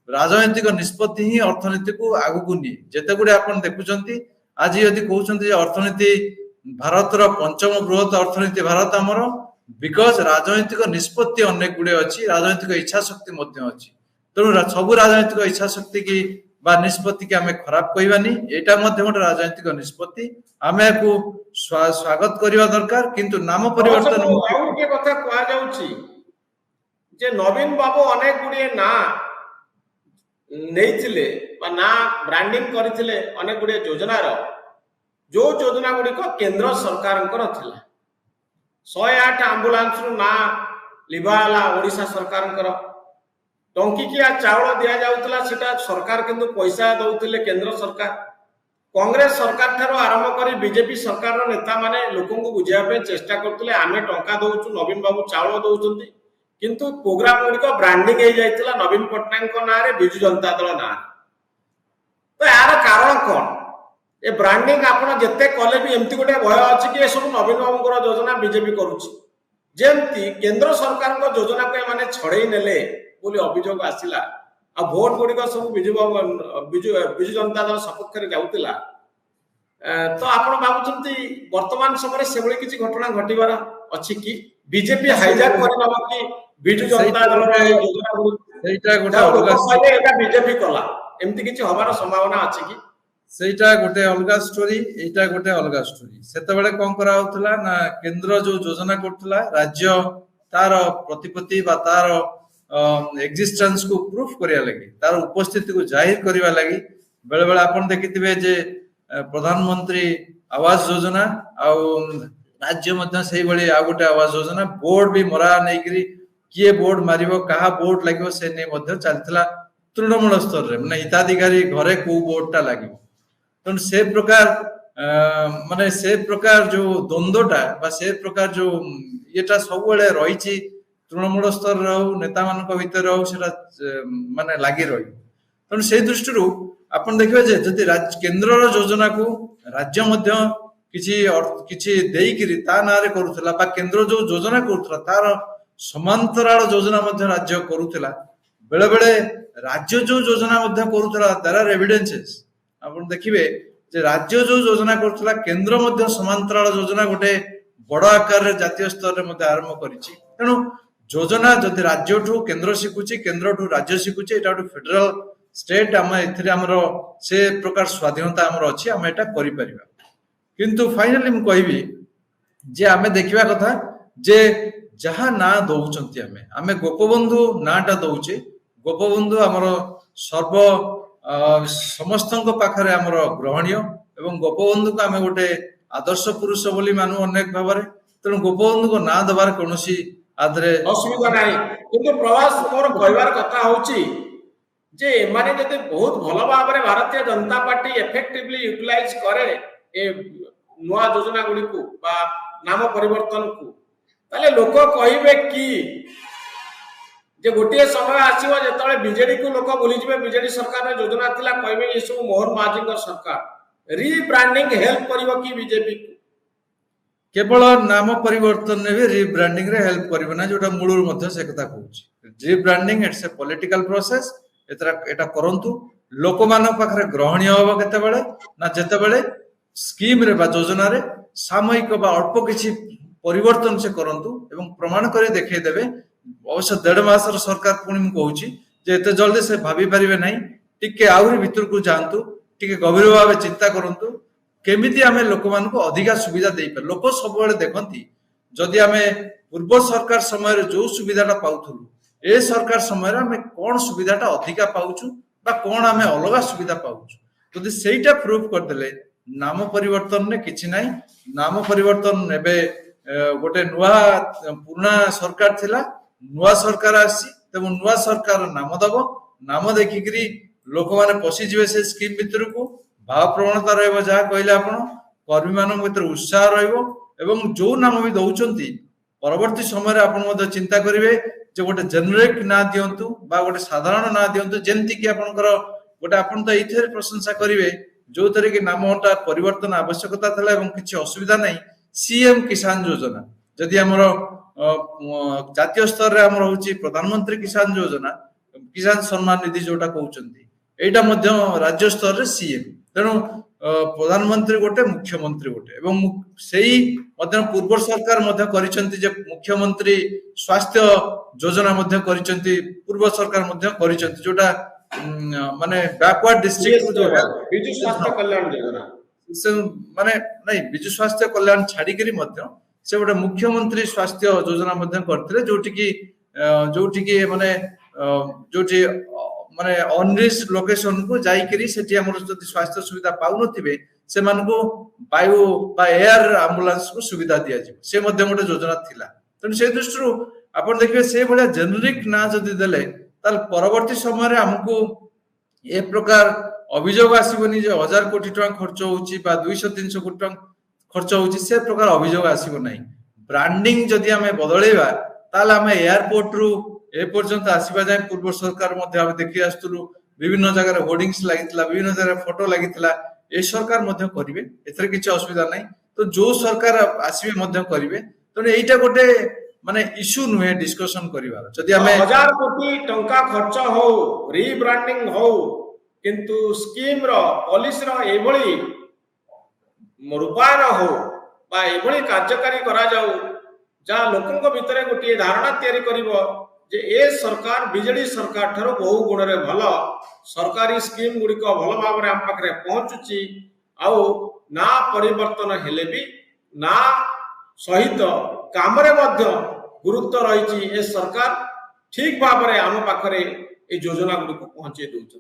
राजनैतिक निष्पत्ति ही अर्थनीति को आगु को निये जेते गुडे आपण देखुचंती आज यदि कहउचंती अर्थनीति भारतर पंचम बृहत अर्थनीति भारत हमर बिकज राजनैतिक निष्पत्ति अनेक गुडे अछि राजनैतिक इच्छा शक्ति मध्य अछि तेणु सब राजनैतिक इच्छा शक्ति की बा निष्पत्ति की आमे खराब कहबानी एटा मध्य गोटे राजनैतिक निष्पत्ति आमे को स्वागत करिवा दरकार किंतु नाम परिवर्तन के कथा कहा जाउची जे नवीन बाबू अनेक गुडे ना नैथिले बा ना ब्रांडिंग करथिले अनेक गुडे योजना रो जो योजना गुडी को केंद्र सरकार थिला 108 एम्बुलेंस रु ना लिबाला ओडिशा सरकार टंकीकिया चावल दिया जाउतला सेटा सरकार किंतु पैसा दउतिले केंद्र सरकार कांग्रेस सरकार थारो आरंभ करी बीजेपी सरकार रो नेता माने लोकन को बुझिया पे चेष्टा करतले आमे टंका दउचु नवीन बाबू चावल दउचंती किंतु प्रोग्राम गुडी को ब्रांडिंग हे जाइतला नवीन पटनायक को नारे बिजू जनता दल ना तो यार कारण कोन ए ब्रांडिंग आपण जत्ते कले भी एमती गोटे भय अछि कि ए सब नवीन बाबू को योजना बीजेपी करूची जेमती केंद्र सरकार को योजना को माने छड़ेई नेले बोली अभियोग आसिला आ भोट गुडी को सब बिजू जनता दल सपक्ष रे जाउतिला तो आपण भाबुचंती वर्तमान समय से बड़ी किछि घटना घटिबार अछि कि बीजेपी हाईजैक करनबो कि बिजू जनता दल सेटा गोटे अलग एटा बीजेपी कला एमती किछि हमार संभावना अछि कि सेटा गोटे अलग स्टोरी एटा गोटे अलग स्टोरी सेते बेले कोन करा होतला ना केंद्र जो योजना करतला राज्य तार प्रतिपत्ति बा तार एक्जिस्टेंस को प्रूफ करिया लगी तार उपस्थिति को जाहिर करिवा लगी बेले बेले आपण देखिथिबे जे प्रधानमंत्री आवास योजना आ राज्य मध्य सही बळी आ गोटे आवास योजना बोर्ड भी मरा नै करी किए बोर्ड मारिबो कहा बोर्ड लागिबो से नै मध्य चलतला तृणमूल स्तर रे माने हिताधिकारी घरे को बोर्डटा लागिबो तन से प्रकार माने से प्रकार जो द्वंद्वटा बा से प्रकार जो एटा सब बेले रहिछि तृणमूल स्तर रहू नेता मान भीतर रहू सेटा माने लागि रही तेणु से दृष्टि आपण देखिबे जे जदि केंद्र योजना को राज्य मध्य किछि देइकिरी ता नारे करूथला बा केंद्र जो योजना करूथला तार समांतराल योजना मध्य राज्य करूथला बेले बेले राज्य जो योजना मध्य करूथला देयर आर एविडेंसेस आपण देखिबे जे राज्य जो योजना करूथला केंद्र मध्य समांतराल योजना गोटे बड़ आकार रे जातीय स्तर रे मध्य आरंभ करिछि तेणु योजना जदि राज्य ठू केंद्र शिखुची केंद्र ठू राज्य शिखुची एटा फेडरल स्टेट आम एथिरे हमरो से प्रकार स्वाधीनता हमरो अछि हम एटा करि परिबा किंतु फाइनली हम कहबी जे आमे देखिबा कथा जे जहा ना दउचंती आमे गोपबंधु नाटा दउचे गोपबंधु हमरो सर्व समस्तଙ୍କ पाखरे हमरो ग्रहणीय एवं गोपबंधु को आमे गोटे आदर्श पुरुष बोली मानु अनेक भाबरे तेणु गोपबंधु को ना दबार कोनोसी आदरे असुविधा नाही किंतु प्रवास मोर कहबार कथा होची जे माने जते बहुत भलो भाबरे Bharatiya Janata party effectively utilise करे ए नुआ योजना गुडी को बा नाम परिवर्तन को ताले लोक कहिबे कि जे गोटे समय आसीबो जेतले बीजेडी को लोक बोली जिवे बीजेडी सरकार रे योजना थिला कहिबे ये सब मोहन महाजन सरकार रीब्रांडिंग हेल्प करिवो कि बीजेपी केवल नाम परिवर्तन ने भी रीब्रांडिंग रे हेल्प करिवो ना जोटा मूलर मध्य से कथा कहूची rebranding it's a political process एटा करंतु लोक मान पाखरे ग्रहणीय होबो केते बेले ना जेते बेले स्कीम रे बा योजना रे सामयिक बा अल्प किछि परिवर्तन से करंतु एवं प्रमाण करी देखै देबे अवश्य 1.5 मास र सरकार पुणी मु कहूची जे एते जल्दी से भाबी परिबे नाही टिके आउरी भीतर को जानतु टिके गभीर भाबे चिंता करंतु केमिति आमे लोक मान को अधिका सुविधा देई पर लोक सब बेले देखंती जदि आमे पूर्व सरकार समय रे जो सुविधाटा पाउथुलु ए सरकार समय रे आमे कोन सुविधाटा अधिका पाउछु बा कोन आमे अलगा सुविधा पाउछु जदि सेइटा प्रूफ कर देले नाम परिवर्तन ने किछि नाही नाम परिवर्तन नेबे गोटे नुआ पुराना सरकार थिला नुआ सरकार आसी तब नुआ सरकार नाम दबो नाम देखिकरी लोक माने पसी जिवे से स्कीम भीतर को भाव प्रवणता रहबो जा कहले आपण कर्मी मान भीतर उत्साह रहबो एवं जो नाम भी दउचंती परवर्ती समय रे आपण मद चिंता करिवे जे गोटे जेनेरिक ना दियंतु बा गोटे साधारण ना दियंतु जेंति कि आपनकर गोटे आपण त इथे प्रशंसा करिवे जो तरे कि नामटा परिवर्तन आवश्यकता थला एवं किछि असुविधा नै सीएम किसान योजना जदि हमरो जातीय स्तर रे हमरो होची प्रधानमंत्री किसान योजना किसान सम्मान निधि जोटा कहउचंती एटा मध्य राज्य स्तर रे सीएम तेणु प्रधानमंत्री गोटे मुख्यमंत्री गोटे एवं सेही मध्य पूर्व सरकार मध्य करिसंती जे मुख्यमंत्री स्वास्थ्य योजना मध्य करिसंती पूर्व सरकार मध्य करिसंती जोटा माने बैकवर्ड डिस्ट्रिक्ट जो है ବିଜୁ ସ୍ୱାସ୍ଥ୍ୟ କଲ୍ୟାଣ ଯୋଜନା से माने नहीं बिजु स्वास्थ्य कल्याण छाड़ी करी मध्य से गोटे मुख्यमंत्री स्वास्थ्य योजना मध्य करथिले जोटी की माने जोटी माने अनरिच लोकेशन को जाई करी सेठी हमर जति स्वास्थ्य सुविधा पाउ नथिबे से मानको वायु बा एयर एम्बुलेंस को सुविधा दिया जे से मध्य गोटे योजना थिला तन से दृष्टिरु आपण देखबे से बडा जेनेरिक ना जदि देले ताल परवर्ती समय रे हमको ए प्रकार अभियोग आसीबनी जे 1000 कोटी टका खर्च होउची बा 200-300 कोटी टका खर्च होउची से प्रकार अभियोग आसीबो नाही ब्रांडिंग जदि हमें बदलेबा ताल हमें एयरपोर्ट रु ए पर्यंत आसीबा जाय पूर्व सरकार मध्ये हम देखि आस्तुलु विभिन्न जगह होर्डिंग्स लागितला विभिन्न जगह फोटो लागितला ए सरकार मध्ये करिवे एथरे किछ असुविधा नाही तो जो सरकार आसीबे मध्ये करिवे तो एटा गोटे माने इश्यू नुहे डिस्कशन करिवार जदि हमें 1000 कोटी टंका खर्च हो रीब्रांडिंग हो किंतु स्कीम रो पॉलिसी रो एभली रूपायन हो बा एभली कार्यकारी करा जाऊ जा लोकन भितर गोटे धारणा तैयारी करिवो जे ए सरकार बीजेडी सरकार ठारो बहु गुण रे भलो सरकारी स्कीम गुडी को भलो भाव रे हम पाखरे पहुंचुची आउ ना परिवर्तन हेले भी ना सहित काम रे मध्य गुरुत्व रही ए सरकार ठीक भाव रे हम पाखरे ए योजना गुडी को पहुंचे दउछ।